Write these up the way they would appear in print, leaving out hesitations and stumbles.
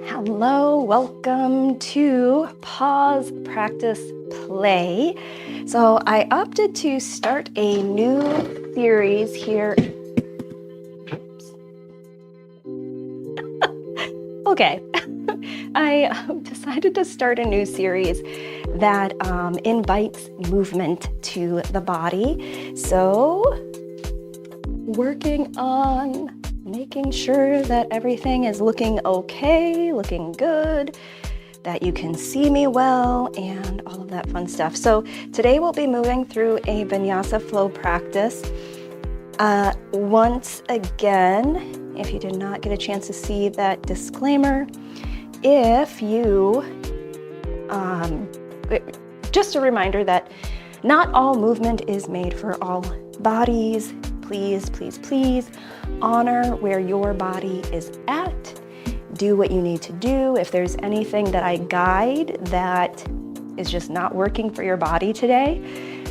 Hello, welcome to Pause, Practice, Play. So I opted to start a new series here. Okay, I decided to start a new series that invites movement to the body. So working on making sure that everything is looking okay, looking good, that you can see me well, and all of that fun stuff. So today we'll be moving through a Vinyasa flow practice. Once again, if you did not get a chance to see that disclaimer, if you, just a reminder that not all movement is made for all bodies. Please, please, please honor where your body is at. Do what you need to do. If there's anything that I guide that is just not working for your body today,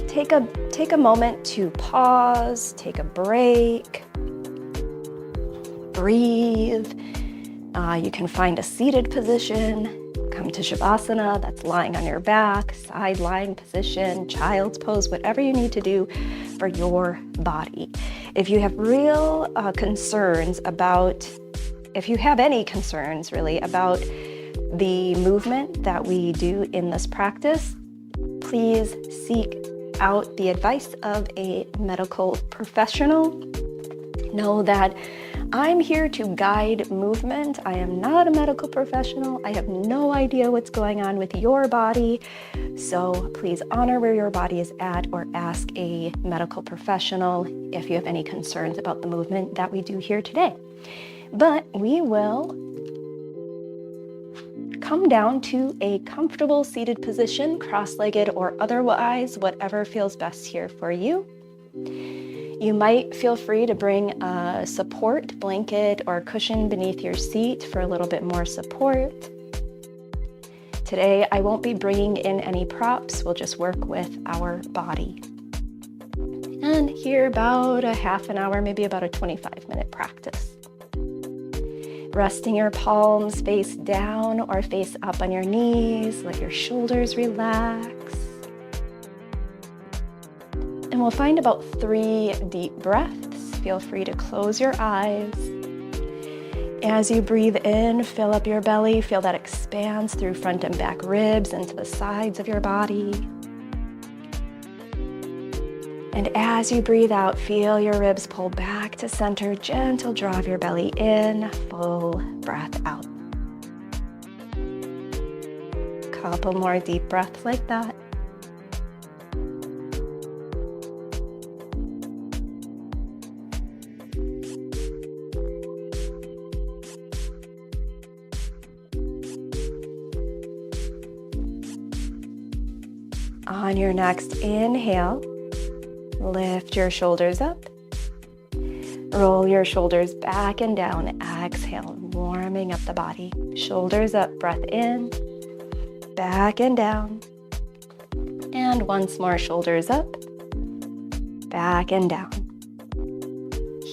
take a moment to pause, take a break, breathe. You can find a seated position. Come to Shavasana, that's lying on your back, side lying position, child's pose, whatever you need to do for your body. If you have real concerns about, if you have any concerns really about the movement that we do in this practice, please seek out the advice of a medical professional. Know that I'm here to guide movement. I am not a medical professional. I have no idea what's going on with your body. So please honor where your body is at or ask a medical professional if you have any concerns about the movement that we do here today. But we will come down to a comfortable seated position, cross-legged or otherwise, whatever feels best here for you. You might feel free to bring a support blanket or cushion beneath your seat for a little bit more support. Today, I won't be bringing in any props. We'll just work with our body. And here about a half an hour, maybe about a 25-minute practice. Resting your palms face down or face up on your knees. Let your shoulders relax. And we'll find about 3 deep breaths. Feel free to close your eyes. As you breathe in, fill up your belly. Feel that expands through front and back ribs and to the sides of your body. And as you breathe out, feel your ribs pull back to center. Gentle draw of your belly in, full breath out. Couple more deep breaths like that. On your next inhale, lift your shoulders up. Roll your shoulders back and down. Exhale, warming up the body. Shoulders up, breath in, back and down. And once more, shoulders up, back and down.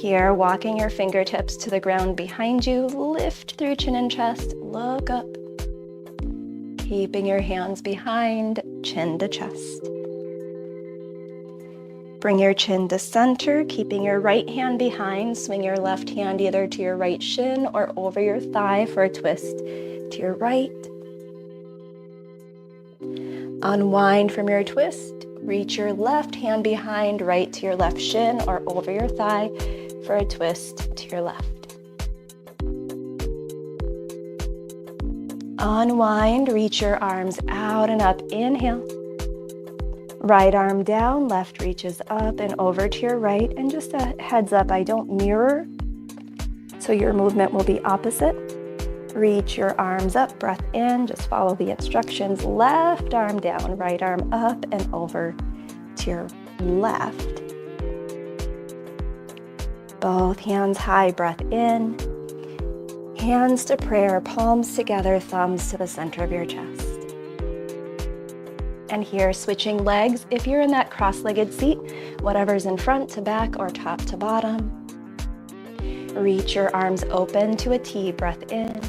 Here, walking your fingertips to the ground behind you. Lift through chin and chest, look up. Keeping your hands behind, chin to chest. Bring your chin to center, keeping your right hand behind. Swing your left hand either to your right shin or over your thigh for a twist to your right. Unwind from your twist. Reach your left hand behind, right to your left shin or over your thigh for a twist to your left. Unwind, reach your arms out and up. Inhale. Right arm down, left reaches up and over to your right. And just a heads up, I don't mirror, so your movement will be opposite. Reach your arms up, breath in, just follow the instructions. Left arm down, right arm up and over to your left. Both hands high, breath in. Hands to prayer, palms together, thumbs to the center of your chest. And here, switching legs. If you're in that cross-legged seat, whatever's in front to back or top to bottom. Reach your arms open to a T, breath in.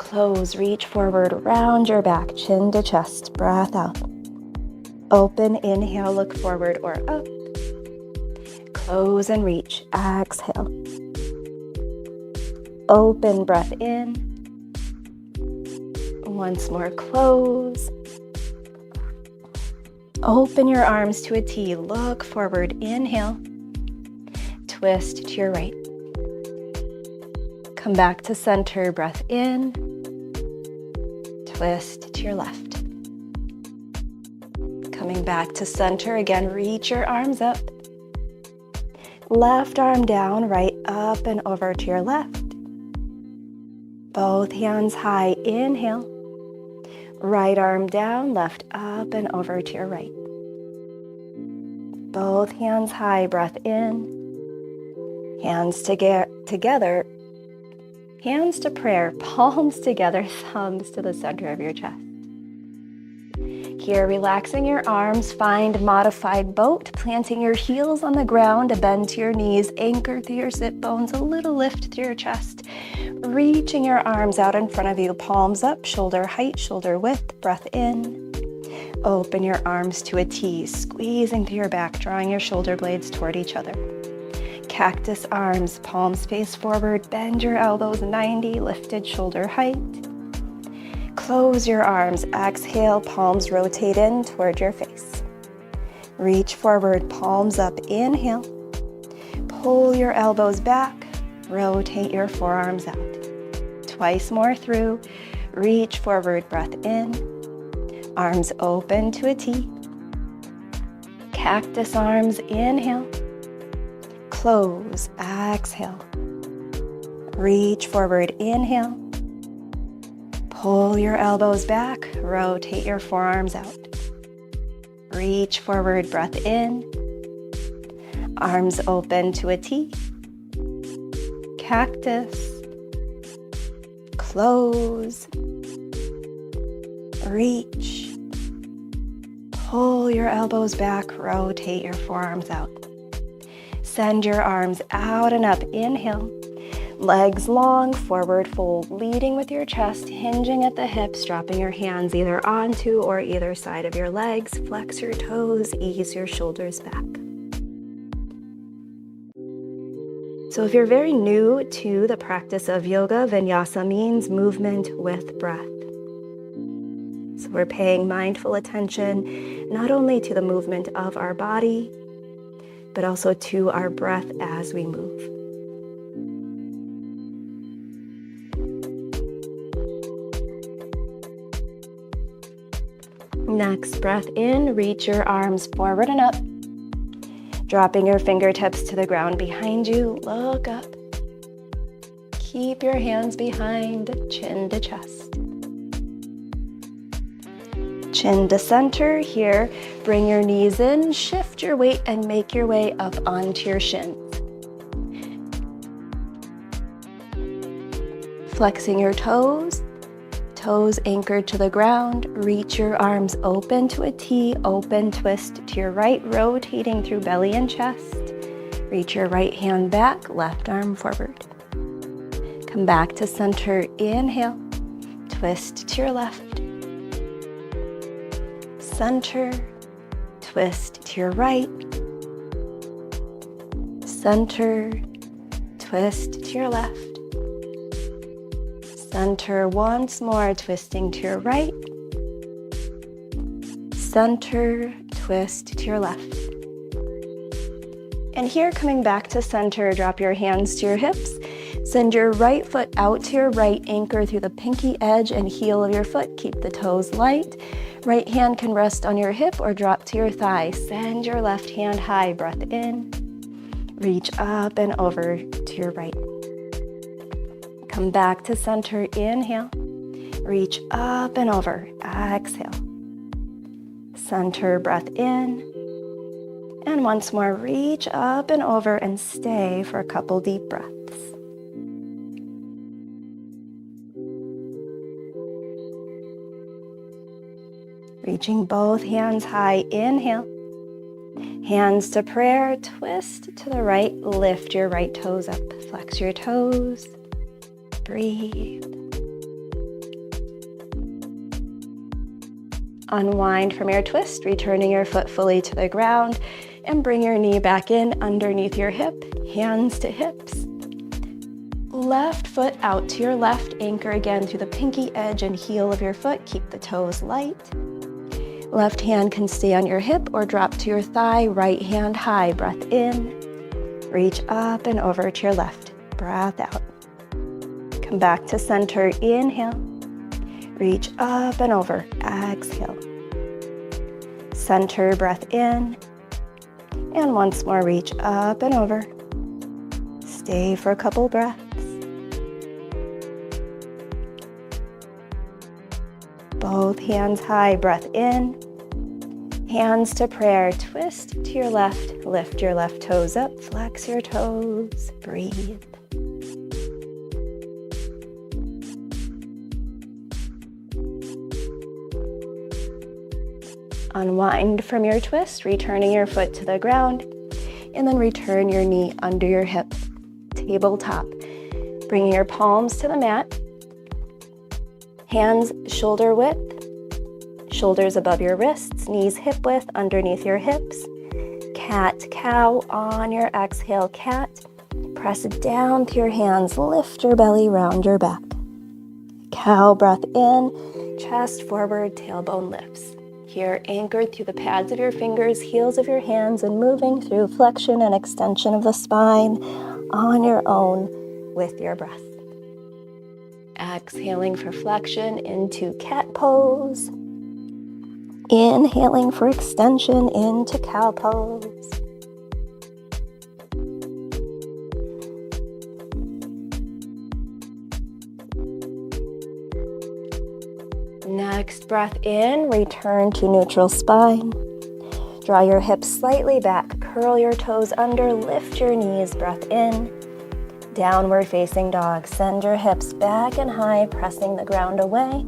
Close, reach forward, round your back, chin to chest, breath out. Open, inhale, look forward or up. Close and reach, exhale. Open, breath in. Once more, close. Open your arms to a T, look forward, inhale. Twist to your right. Come back to center, breath in. Twist to your left. Coming back to center, again, reach your arms up. Left arm down, right up and over to your left. Both hands high, inhale. Right arm down, left up and over to your right. Both hands high, breath in. Hands together, hands to prayer, palms together, thumbs to the center of your chest. Here, relaxing your arms, find modified boat, planting your heels on the ground, a bend to your knees, anchor through your sit bones, a little lift through your chest. Reaching your arms out in front of you, palms up, shoulder height, shoulder width, breath in. Open your arms to a T, squeezing through your back, drawing your shoulder blades toward each other. Cactus arms, palms face forward, bend your elbows 90, lifted shoulder height. Close your arms, exhale, palms rotate in toward your face. Reach forward, palms up, inhale. Pull your elbows back, rotate your forearms out. Twice more through, reach forward, breath in. Arms open to a T. Cactus arms, inhale. Close, exhale. Reach forward, inhale. Pull your elbows back, rotate your forearms out. Reach forward, breath in. Arms open to a T. Cactus. Close. Reach. Pull your elbows back, rotate your forearms out. Send your arms out and up, inhale. Legs long, forward fold, leading with your chest, hinging at the hips, dropping your hands either onto or either side of your legs. Flex your toes, ease your shoulders back. So if you're very new to the practice of yoga, Vinyasa means movement with breath. So we're paying mindful attention not only to the movement of our body, but also to our breath as we move. Next, breath in, reach your arms forward and up. Dropping your fingertips to the ground behind you, look up. Keep your hands behind, chin to chest. Chin to center here. Bring your knees in, shift your weight, and make your way up onto your shins. Flexing your toes, toes anchored to the ground. Reach your arms open to a T, open twist to your right, rotating through belly and chest. Reach your right hand back, left arm forward. Come back to center, inhale, twist to your left. Center, twist to your right. Center, twist to your left. Center once more, twisting to your right. Center, twist to your left. And here, coming back to center, drop your hands to your hips. Send your right foot out to your right, anchor through the pinky edge and heel of your foot. Keep the toes light. Right hand can rest on your hip or drop to your thigh. Send your left hand high, breath in. Reach up and over to your right. Come back to center, inhale. Reach up and over, exhale. Center, breath in. And once more, reach up and over and stay for a couple deep breaths. Reaching both hands high, inhale. Hands to prayer, twist to the right, lift your right toes up. Flex your toes, breathe. Unwind from your twist, returning your foot fully to the ground, and bring your knee back in underneath your hip, hands to hips. Left foot out to your left, anchor again through the pinky edge and heel of your foot, keep the toes light. Left hand can stay on your hip or drop to your thigh, right hand high, breath in. Reach up and over to your left, breath out. Come back to center, inhale. Reach up and over, exhale. Center, breath in. And once more, reach up and over. Stay for a couple breaths. Both hands high, breath in. Hands to prayer, twist to your left, lift your left toes up, flex your toes, breathe. Unwind from your twist, returning your foot to the ground, and then return your knee under your hip, tabletop. Bringing your palms to the mat, hands shoulder width, shoulders above your wrists, knees hip width underneath your hips. Cat-cow on your exhale, cat. Press down through your hands, lift your belly, round your back. Cow, breath in, chest forward, tailbone lifts. Here, anchored through the pads of your fingers, heels of your hands, and moving through flexion and extension of the spine on your own with your breath. Exhaling for flexion into cat pose. Inhaling for extension into cow pose. Next breath in, return to neutral spine. Draw your hips slightly back, curl your toes under, lift your knees, breath in. Downward facing dog, send your hips back and high, pressing the ground away.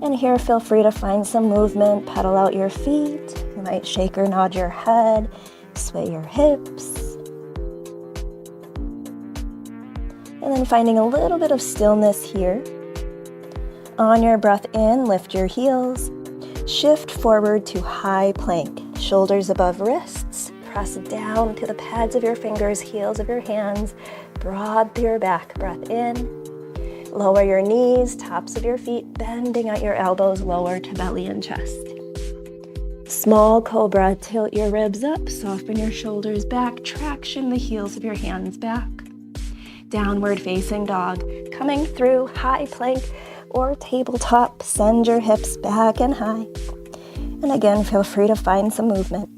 And here, feel free to find some movement, pedal out your feet. You might shake or nod your head, sway your hips. And then finding a little bit of stillness here. On your breath in, lift your heels. Shift forward to high plank. Shoulders above wrists. Press down to the pads of your fingers, heels of your hands. Broad through your back. Breath in. Lower your knees, tops of your feet, bending at your elbows, lower to belly and chest. Small cobra, tilt your ribs up, soften your shoulders back, traction the heels of your hands back. Downward facing dog, coming through high plank or tabletop, send your hips back and high. And again, feel free to find some movement.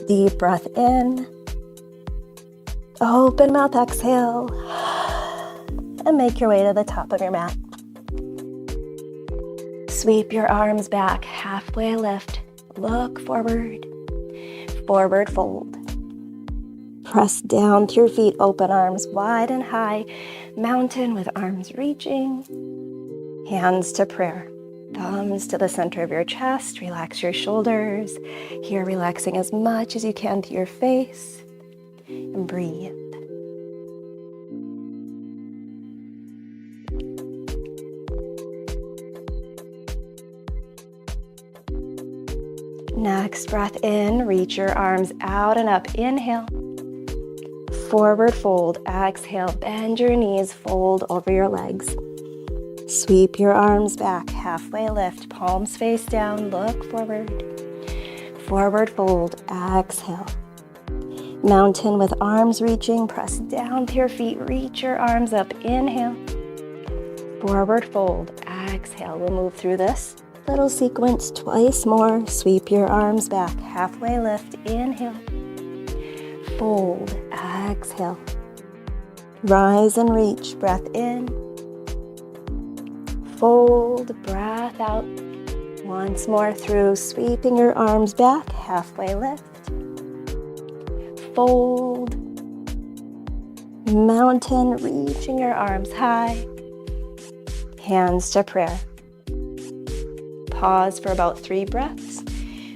Deep breath in. Open mouth, exhale. And make your way to the top of your mat. Sweep your arms back, halfway lift. Look forward. Forward fold. Press down through your feet, open arms wide and high. Mountain with arms reaching. Hands to prayer. Thumbs to the center of your chest. Relax your shoulders. Here, relaxing as much as you can to your face. And breathe. Next breath in, reach your arms out and up. Inhale. Forward fold, exhale, bend your knees, fold over your legs. Sweep your arms back, halfway lift, palms face down, look forward. Forward fold, exhale. Mountain with arms reaching, press down to your feet, reach your arms up, inhale. Forward fold, exhale. We'll move through this little sequence twice more. Sweep your arms back, halfway lift, inhale. Fold, exhale. Rise and reach, breath in. Fold, breath out. Once more through, sweeping your arms back, halfway lift. Fold. Mountain, reaching your arms high. Hands to prayer. Pause for about 3 breaths.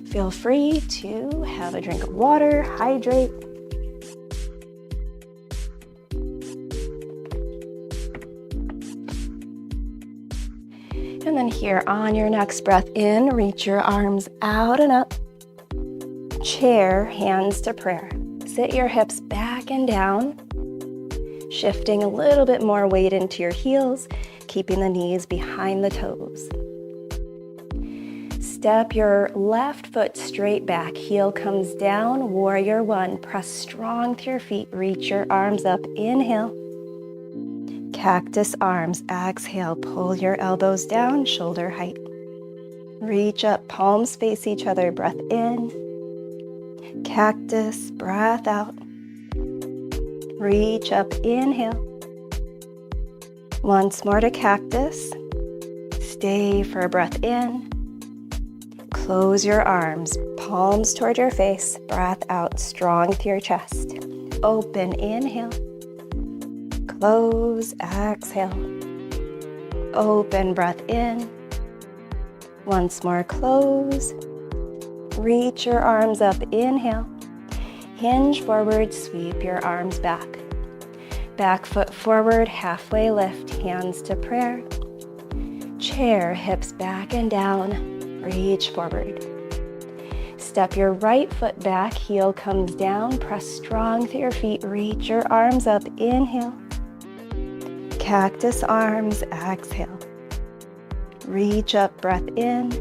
Feel free to have a drink of water, hydrate. And then here on your next breath in, reach your arms out and up. Chair, hands to prayer. Sit your hips back and down, shifting a little bit more weight into your heels, keeping the knees behind the toes. Step your left foot straight back, heel comes down, warrior one. Press strong through your feet, reach your arms up, inhale. Cactus arms, exhale, pull your elbows down, shoulder height. Reach up, palms face each other, breath in. Cactus, breath out. Reach up, inhale. Once more to cactus. Stay for a breath in. Close your arms, palms toward your face, breath out, strong through your chest. Open, inhale. Close, exhale. Open, breath in. Once more, close. Reach your arms up, inhale. Hinge forward, sweep your arms back. Back foot forward, halfway lift, hands to prayer. Chair, hips back and down, reach forward. Step your right foot back, heel comes down, press strong through your feet, reach your arms up, inhale. Cactus arms, exhale. Reach up, breath in.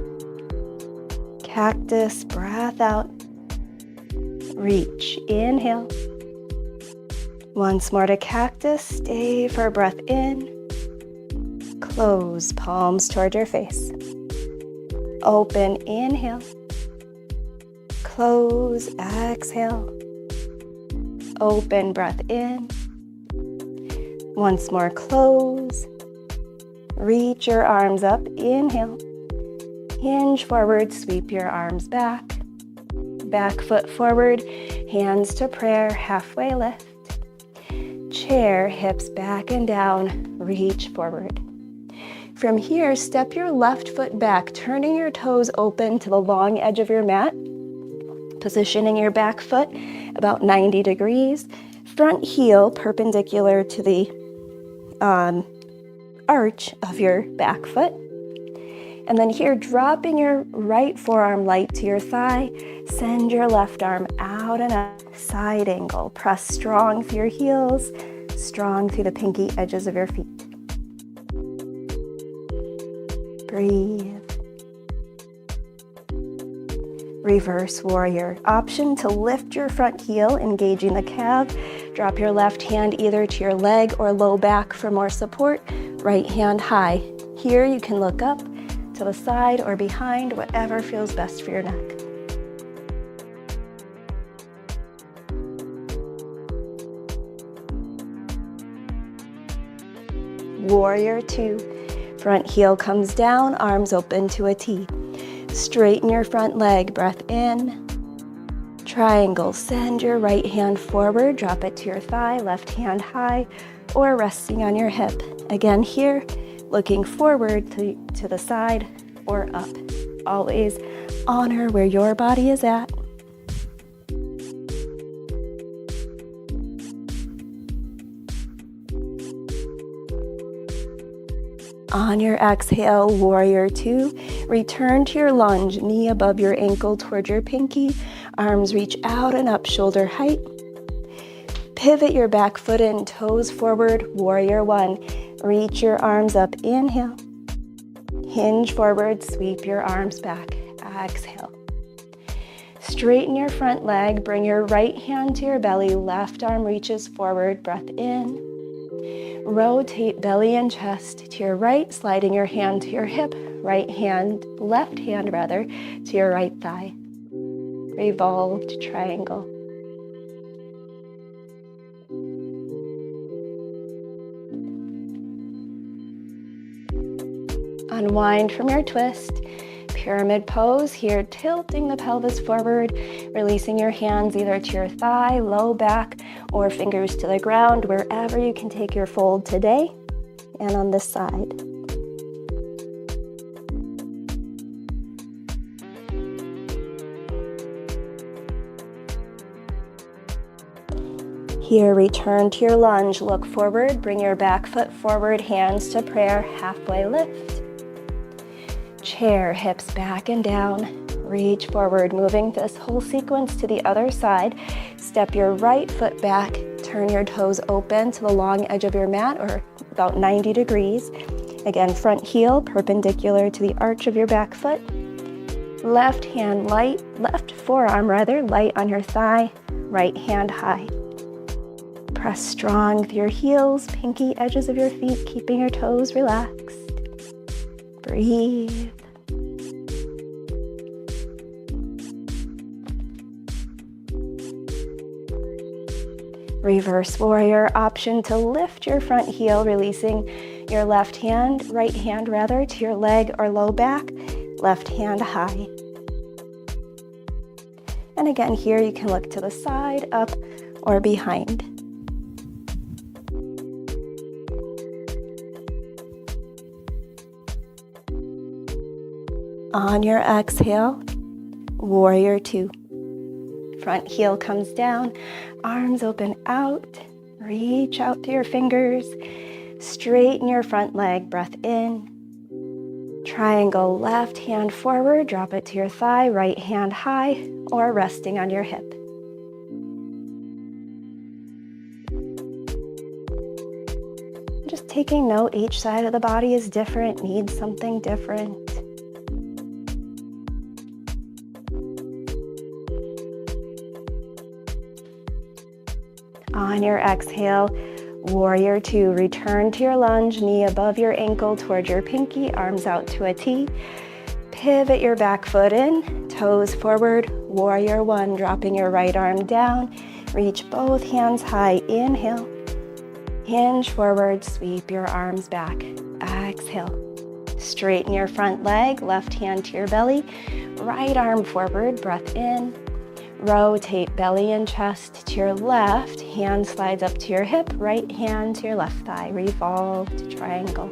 Cactus, breath out. Reach, inhale. Once more to cactus, stay for a breath in. Close, palms toward your face. Open, inhale. Close, exhale. Open, breath in. Once more, close. Reach your arms up, inhale. Hinge forward, sweep your arms back. Back foot forward, hands to prayer, halfway lift. Chair, hips back and down, reach forward. From here, step your left foot back, turning your toes open to the long edge of your mat, positioning your back foot about 90 degrees, front heel perpendicular to the arch of your back foot. And then here, dropping your right forearm light to your thigh, send your left arm out and up, side angle. Press strong through your heels, strong through the pinky edges of your feet. Breathe. Reverse warrior. Option to lift your front heel, engaging the calf. Drop your left hand either to your leg or low back for more support. Right hand high. Here you can look up, to the side or behind, whatever feels best for your neck. Warrior two. Front heel comes down, arms open to a T. Straighten your front leg, breath in. Triangle, send your right hand forward, drop it to your thigh, left hand high, or resting on your hip. Again here, looking forward to the side or up. Always honor where your body is at. On your exhale, warrior two, return to your lunge, knee above your ankle toward your pinky, arms reach out and up, shoulder height. Pivot your back foot in, toes forward, warrior one. Reach your arms up, inhale. Hinge forward, sweep your arms back, exhale. Straighten your front leg, bring your right hand to your belly, left arm reaches forward, breath in. Rotate belly and chest to your right, sliding your hand to your hip, left hand rather, to your right thigh. Revolved triangle. Unwind from your twist. Pyramid pose here, tilting the pelvis forward, releasing your hands either to your thigh, low back, or fingers to the ground, wherever you can take your fold today, and on this side. Here, return to your lunge, look forward, bring your back foot forward, hands to prayer, halfway lift. Chair, hips back and down. Reach forward, moving this whole sequence to the other side. Step your right foot back. Turn your toes open to the long edge of your mat, or about 90 degrees. Again, front heel perpendicular to the arch of your back foot. Left hand light, left forearm rather, light on your thigh. Right hand high. Press strong with your heels, pinky edges of your feet, keeping your toes relaxed. Breathe. Reverse warrior, option to lift your front heel, releasing your left hand, right hand rather, to your leg or low back, left hand high. And again, here you can look to the side, up, or behind. On your exhale, warrior two. Front heel comes down, arms open out, reach out to your fingers, straighten your front leg, breath in. Triangle, left hand forward, drop it to your thigh, right hand high, or resting on your hip. Just taking note, each side of the body is different, needs something different. On your exhale, warrior two, return to your lunge, knee above your ankle toward your pinky, arms out to a T. Pivot your back foot in, toes forward, warrior one, dropping your right arm down. Reach both hands high, inhale. Hinge forward, sweep your arms back. Exhale. Straighten your front leg, left hand to your belly, right arm forward, breath in. Rotate belly and chest to your left, hand slides up to your hip, right hand to your left thigh, revolve to triangle.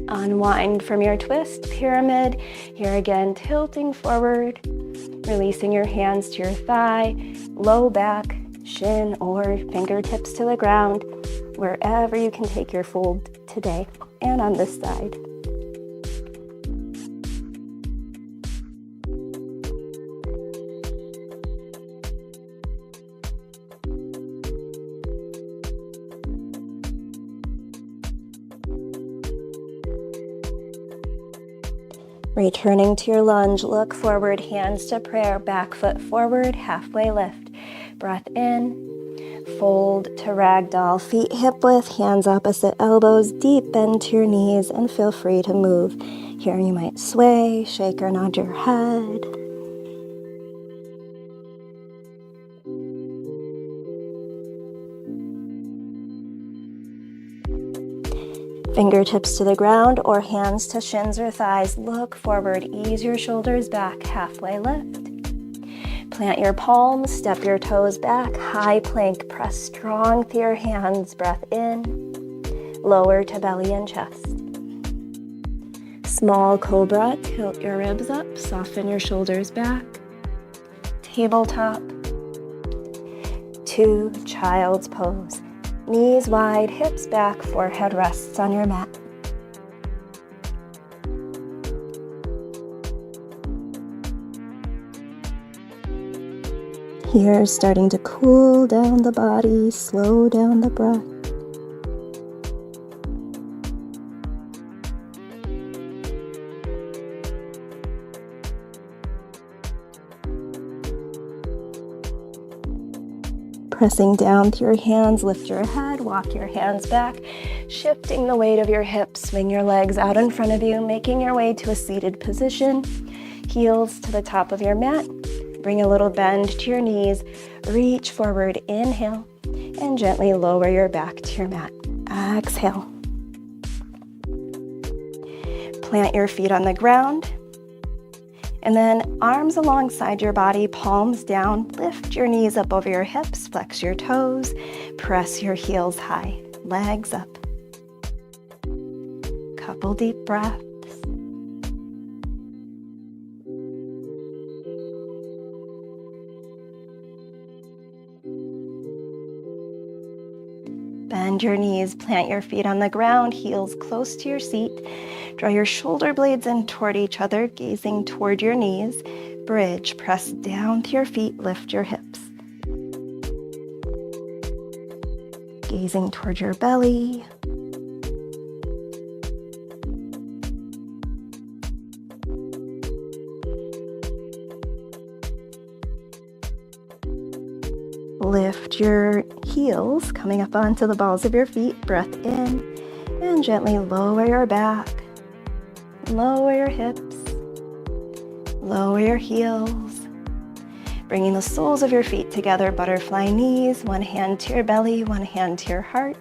Unwind from your twist, pyramid. Here again, tilting forward, releasing your hands to your thigh, low back, shin, or fingertips to the ground, wherever you can take your fold today, and on this side. Returning to your lunge, look forward, hands to prayer, back foot forward, halfway lift. Breath in. Fold to ragdoll, feet hip width, hands opposite elbows, deep bend to your knees, and feel free to move. Here you might sway, shake or nod your head. Fingertips to the ground or hands to shins or thighs. Look forward, ease your shoulders back, halfway lift. Plant your palms, step your toes back, high plank, press strong through your hands, breath in, lower to belly and chest. Small cobra, tilt your ribs up, soften your shoulders back. Tabletop. Two, child's pose. Knees wide, hips back, forehead rests on your mat. Here, starting to cool down the body, slow down the breath. Pressing down through your hands, lift your head, walk your hands back, shifting the weight of your hips, swing your legs out in front of you, making your way to a seated position. Heels to the top of your mat. Bring a little bend to your knees, reach forward, inhale, and gently lower your back to your mat. Exhale. Plant your feet on the ground, and then arms alongside your body, palms down, lift your knees up over your hips, flex your toes, press your heels high, legs up. Couple deep breaths. Bend your knees, plant your feet on the ground, heels close to your seat. Draw your shoulder blades in toward each other, gazing toward your knees. Bridge, press down to your feet, lift your hips. Gazing toward your belly. Lift your heels, coming up onto the balls of your feet. Breath in, and gently lower your back. Lower your hips. Lower your heels. Bringing the soles of your feet together, butterfly knees, one hand to your belly, one hand to your heart.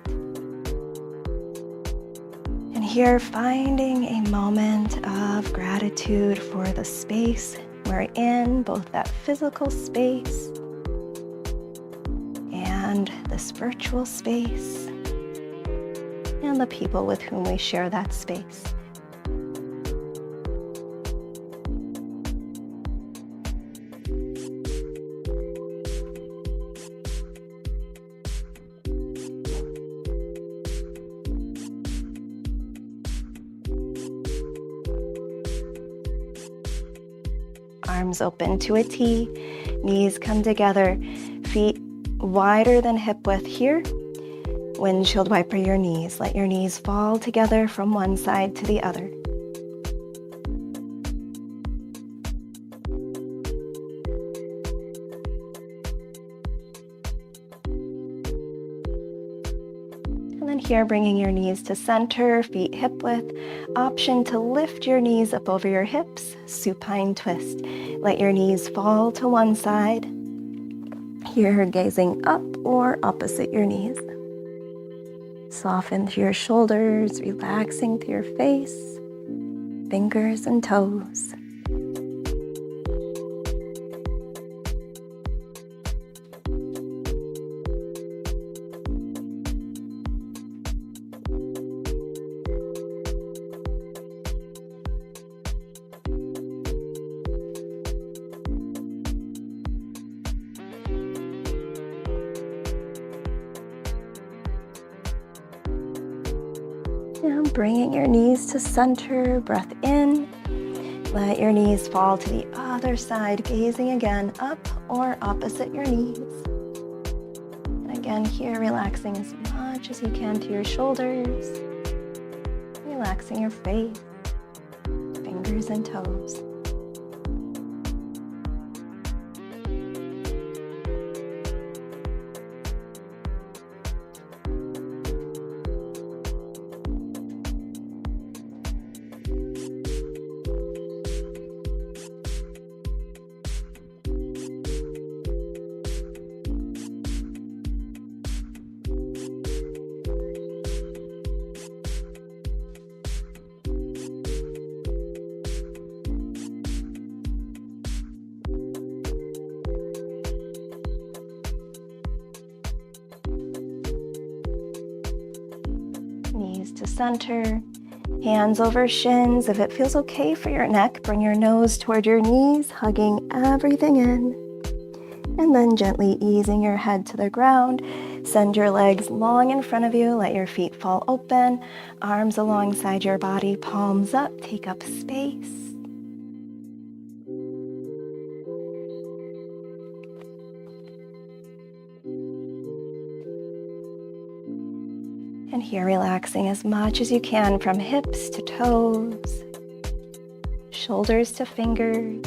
And here, finding a moment of gratitude for the space we're in, both that physical space and this virtual space, and the people with whom we share that space. Arms open to a T, knees come together, feet wider than hip width here. Windshield wiper your knees. Let your knees fall together from one side to the other. And then here, bringing your knees to center, feet hip width. Option to lift your knees up over your hips, supine twist. Let your knees fall to one side. Here, gazing up or opposite your knees. Soften through your shoulders, relaxing through your face, fingers and toes. And bringing your knees to center, breath in. Let your knees fall to the other side, gazing again up or opposite your knees. And again here, relaxing as much as you can to your shoulders, relaxing your face, fingers and toes. Knees to center, hands over shins. If it feels okay for your neck, bring your nose toward your knees, hugging everything in. And then gently easing your head to the ground. Send your legs long in front of you. Let your feet fall open. Arms alongside your body, palms up. Take up space. And here, relaxing as much as you can from hips to toes, shoulders to fingers.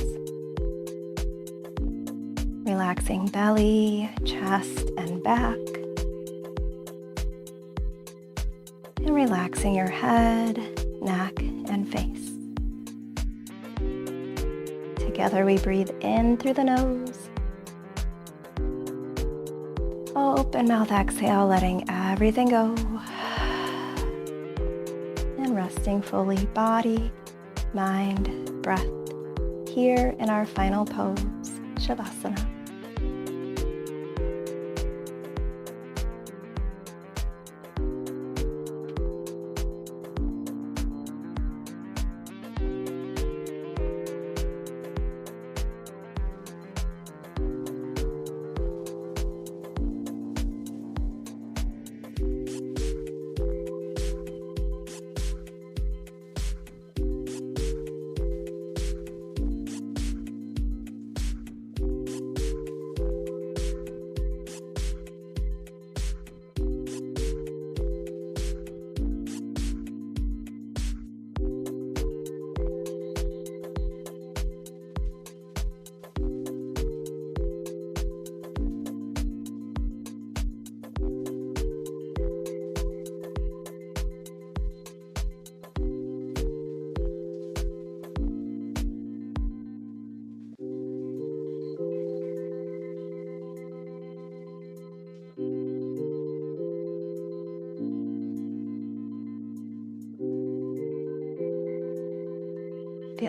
Relaxing belly, chest, and back. And relaxing your head, neck, and face. Together we breathe in through the nose. Open mouth exhale, letting everything go. And resting fully, body, mind, breath, here in our final pose, Shavasana.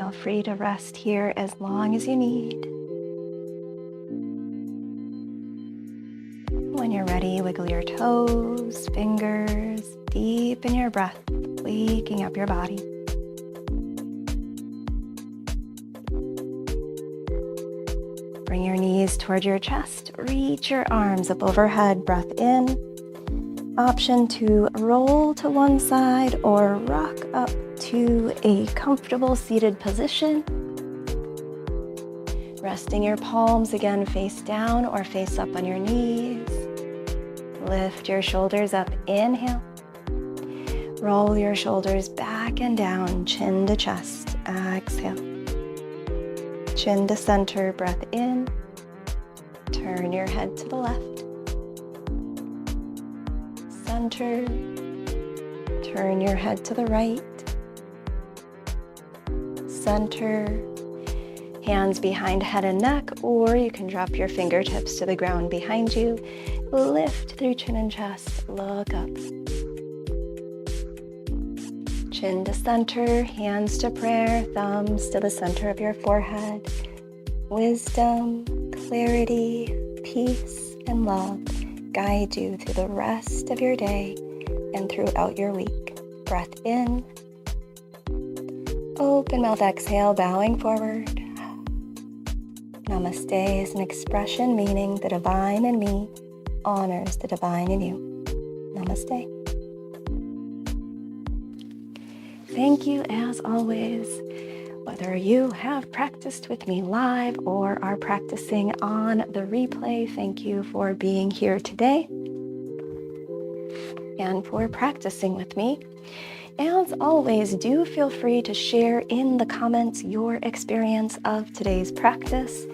Feel free to rest here as long as you need. When you're ready, wiggle your toes, fingers, deepen your breath, waking up your body. Bring your knees toward your chest, reach your arms up overhead, breath in. Option to roll to one side or rock up to a comfortable seated position. Resting your palms again face down or face up on your knees. Lift your shoulders up, inhale. Roll your shoulders back and down, chin to chest, exhale. Chin to center, breath in. Turn your head to the left. Center. Turn your head to the right. Center. Hands behind head and neck, or you can drop your fingertips to the ground behind you. Lift through chin and chest, look up. Chin to center, hands to prayer, thumbs to the center of your forehead. Wisdom, clarity, peace, and love guide you through the rest of your day and throughout your week. Breath in. Open mouth, exhale, bowing forward. Namaste is an expression meaning the divine in me honors the divine in you. Namaste. Thank you as always. Whether you have practiced with me live or are practicing on the replay, thank you for being here today and for practicing with me. As always, do feel free to share in the comments your experience of today's practice.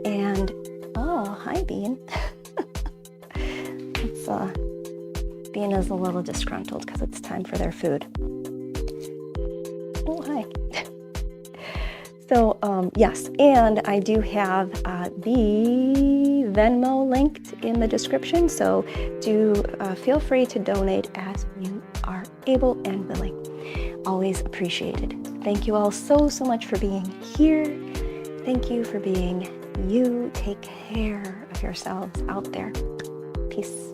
And, oh, hi, Bean. Bean is a little disgruntled because it's time for their food. Oh, hi. So, yes, and I do have the Venmo linked in the description, so do feel free to donate as you are able and willing. Always appreciated. Thank you all so much for being here. Thank you for being you. Take care of yourselves out there. Peace.